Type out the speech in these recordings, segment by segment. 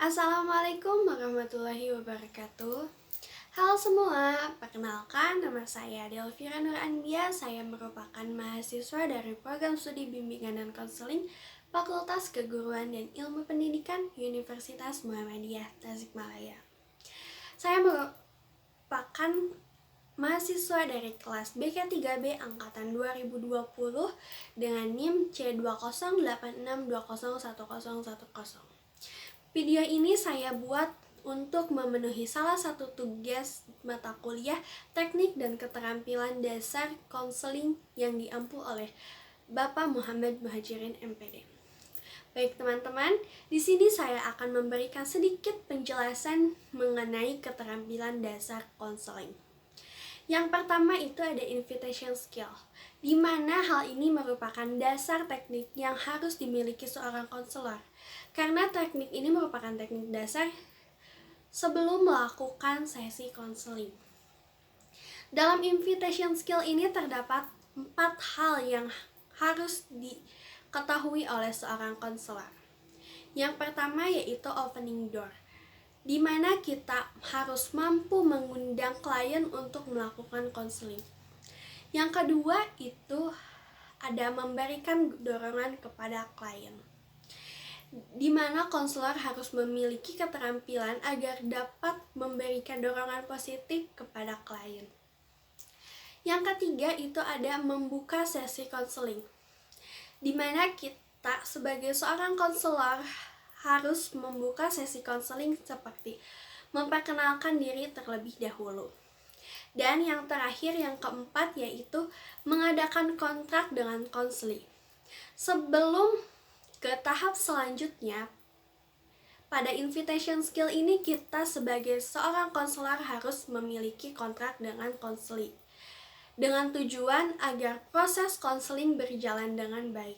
Assalamualaikum warahmatullahi wabarakatuh. Halo semua, perkenalkan nama saya Delvira Nur Andia. Saya merupakan mahasiswa dari program studi bimbingan dan konseling Fakultas Keguruan dan Ilmu Pendidikan Universitas Muhammadiyah Tasikmalaya. Saya merupakan mahasiswa dari kelas BK3B angkatan 2020 dengan NIM C2086201010. Video ini saya buat untuk memenuhi salah satu tugas mata kuliah Teknik dan Keterampilan Dasar Konseling yang diampu oleh Bapak Muhammad Muhajirin MPD. Baik teman-teman, di sini saya akan memberikan sedikit penjelasan mengenai keterampilan dasar konseling. Yang pertama itu ada invitation skill, di mana hal ini merupakan dasar teknik yang harus dimiliki seorang konselor. Karena teknik ini merupakan teknik dasar sebelum melakukan sesi konseling. Dalam invitation skill ini terdapat 4 hal yang harus diketahui oleh seorang konselor. Yang pertama yaitu opening door, di mana kita harus mampu mengundang klien untuk melakukan konseling. Yang kedua itu ada memberikan dorongan kepada klien, di mana konselor harus memiliki keterampilan agar dapat memberikan dorongan positif kepada klien. Yang ketiga itu ada membuka sesi konseling, di mana kita sebagai seorang konselor harus membuka sesi konseling seperti memperkenalkan diri terlebih dahulu. Dan yang terakhir, yang keempat, yaitu mengadakan kontrak dengan konseling. Sebelum ke tahap selanjutnya, pada invitation skill ini kita sebagai seorang konselor harus memiliki kontrak dengan konseling, dengan tujuan agar proses konseling berjalan dengan baik.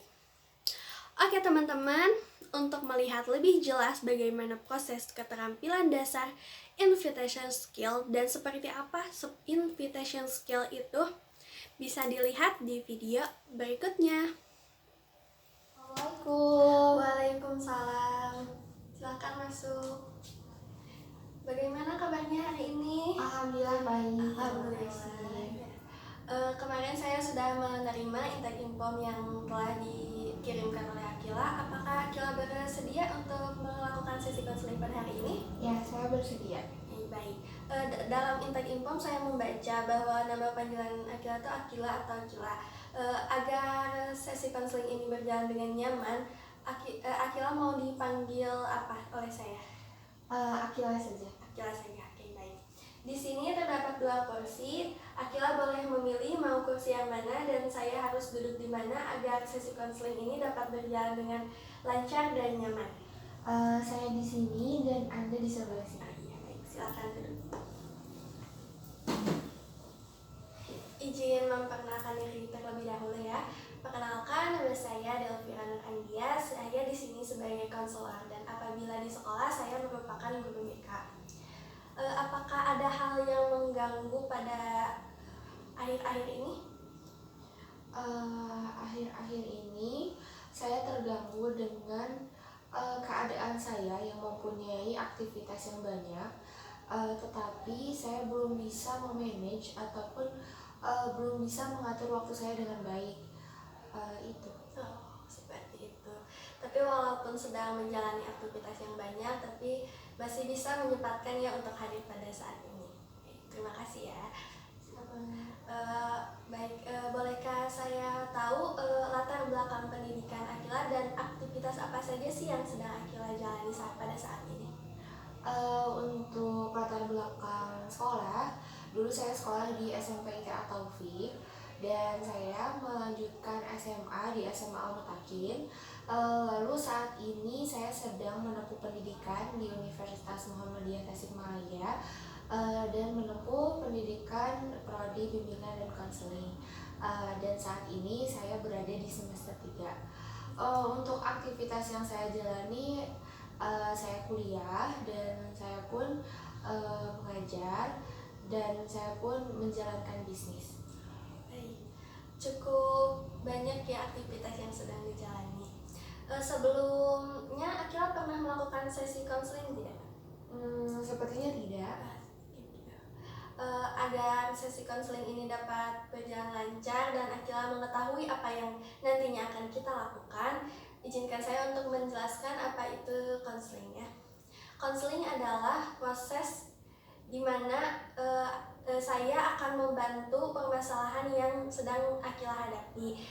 Oke teman-teman, untuk melihat lebih jelas bagaimana proses keterampilan dasar invitation skill dan seperti apa invitation skill itu, bisa dilihat di video berikutnya. Assalamualaikum. Waalaikumsalam. Silakan masuk. Bagaimana kabarnya hari ini? Alhamdulillah baik. Alhamdulillah. Kemarin saya sudah menerima intake infom yang telah dikirimkan oleh Akila. Apakah Akila bersedia untuk melakukan sesi konseling pada hari ini? Ya, saya bersedia. Baik. Dalam intake infom saya membaca bahwa nama panggilan Akila itu Akila atau Akila. Agar sesi konseling ini berjalan dengan nyaman, Akila mau dipanggil apa oleh saya? Akila saja. Akila saja. Oke, baik. Di sini terdapat 2 kursi. Akila boleh memilih mau kursi yang mana dan saya harus duduk di mana agar sesi konseling ini dapat berjalan dengan lancar dan nyaman. Saya di sini dan Anda di sebelah sini. Iya, baik. Silakan duduk. Izin memperkenalkan diri terlebih dahulu ya. Perkenalkan, nama saya Delvira Nur Andia. Saya di sini sebagai konselor dan apabila di sekolah saya merupakan guru BK. Apakah ada hal yang mengganggu pada akhir-akhir ini? Akhir-akhir ini saya terganggu dengan keadaan saya yang mempunyai aktivitas yang banyak, tetapi saya belum bisa memanage ataupun belum bisa mengatur waktu saya dengan baik. Itu. Oh, seperti itu. Tapi walaupun sedang menjalani aktivitas yang banyak, tapi masih bisa menyempatkan ya untuk hadir pada saat ini. Terima kasih ya. Baik, bolehkah saya tahu latar belakang pendidikan Akila dan aktivitas apa saja sih yang sedang Akila jalani pada saat ini? Untuk latar belakang sekolah, dulu saya sekolah di SMP ITA Taufik dan saya melanjutkan SMA di SMA Al-Mutakin. Lalu saat ini saya sedang menempuh pendidikan di Universitas Muhammadiyah Tasikmalaya dan menempuh pendidikan prodi bimbingan dan konseling. Dan saat ini saya berada di semester 3. Untuk aktivitas yang saya jalani, saya kuliah dan saya pun mengajar dan saya pun menjalankan bisnis. Baik, cukup banyak ya aktivitas yang sedang dijalani. Sebelum sebelumnya Akila pernah melakukan sesi konseling tidak? Sepertinya tidak. Agar sesi konseling ini dapat berjalan lancar dan Akila mengetahui apa yang nantinya akan kita lakukan, izinkan saya untuk menjelaskan apa itu konseling ya. Konseling adalah proses di mana saya akan membantu permasalahan yang sedang Akila hadapi.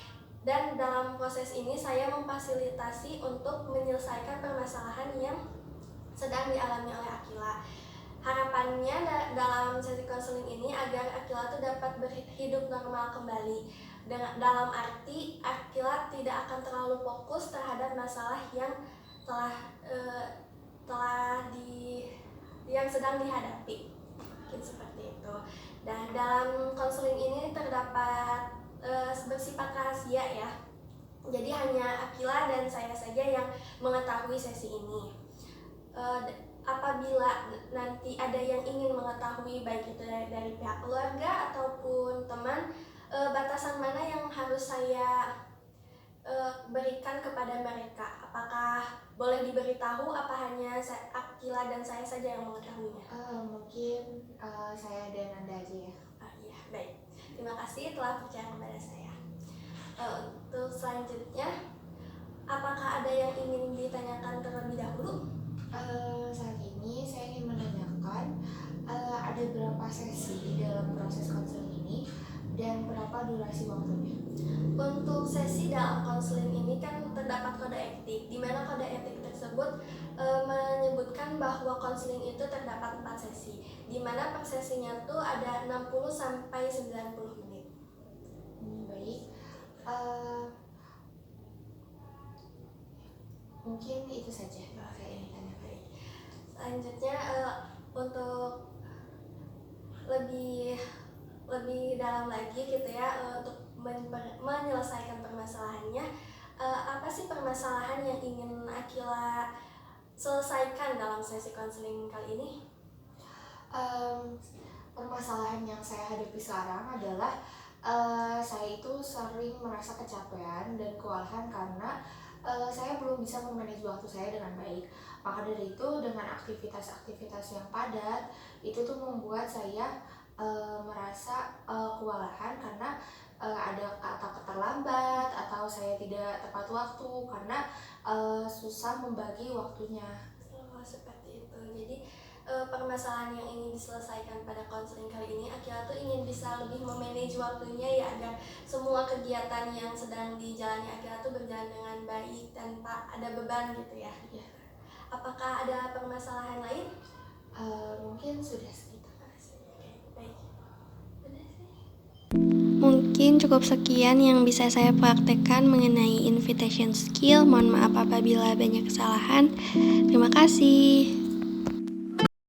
Dan dalam proses ini saya memfasilitasi untuk menyelesaikan permasalahan yang sedang dialami oleh Akila. Harapannya dalam sesi konseling ini agar Akila itu dapat berhidup normal kembali. Dalam arti Akila tidak akan terlalu fokus terhadap masalah yang yang sedang dihadapi. Mungkin seperti itu. Dan dalam konseling ini terdapat bersifat rahasia ya. Jadi hanya Akila dan saya saja yang mengetahui sesi ini. Apabila nanti ada yang ingin mengetahui baik itu dari pihak keluarga ataupun teman, batasan mana yang harus saya berikan kepada mereka? Apakah boleh diberitahu apa hanya Akila dan saya saja yang mengetahuinya? Mungkin saya dan Anda aja ya. Iya, baik. Terima kasih telah percaya kepada saya. Untuk selanjutnya, apakah ada yang ingin ditanyakan terlebih dahulu? Saat ini saya ingin menanyakan ada berapa sesi dalam proses konseling ini dan berapa durasi waktunya? Untuk sesi dalam konseling ini kan terdapat kode etik, di mana kode etik tersebut menyebutkan bahwa konseling itu terdapat 4 sesi, di mana per sesinya tuh ada 60 sampai 90 menit. Baik. Mungkin itu saja saya ingin tanyakan. Selanjutnya untuk lebih dalam lagi gitu ya, untuk menyelesaikan permasalahannya, apa sih permasalahan yang ingin Akila selesaikan dalam sesi konseling kali ini? Permasalahan yang saya hadapi sekarang adalah saya itu sering merasa kecapean dan kewalahan karena saya belum bisa memanage waktu saya dengan baik. Maka dari itu dengan aktivitas-aktivitas yang padat itu tuh membuat saya merasa kewalahan karena ada kata terlambat atau saya tidak tepat waktu karena susah membagi waktunya. Seperti itu. Jadi permasalahan yang ingin diselesaikan pada konseling kali ini, Akila tuh ingin bisa lebih memanage waktunya ya, agar semua kegiatan yang sedang dijalani Akila tuh berjalan dengan baik tanpa ada beban gitu ya. Ya. Apakah ada permasalahan lain? Mungkin sudah segitu. Baik. Mungkin cukup sekian yang bisa saya praktekkan mengenai invitation skill. Mohon maaf apabila banyak kesalahan. Terima kasih.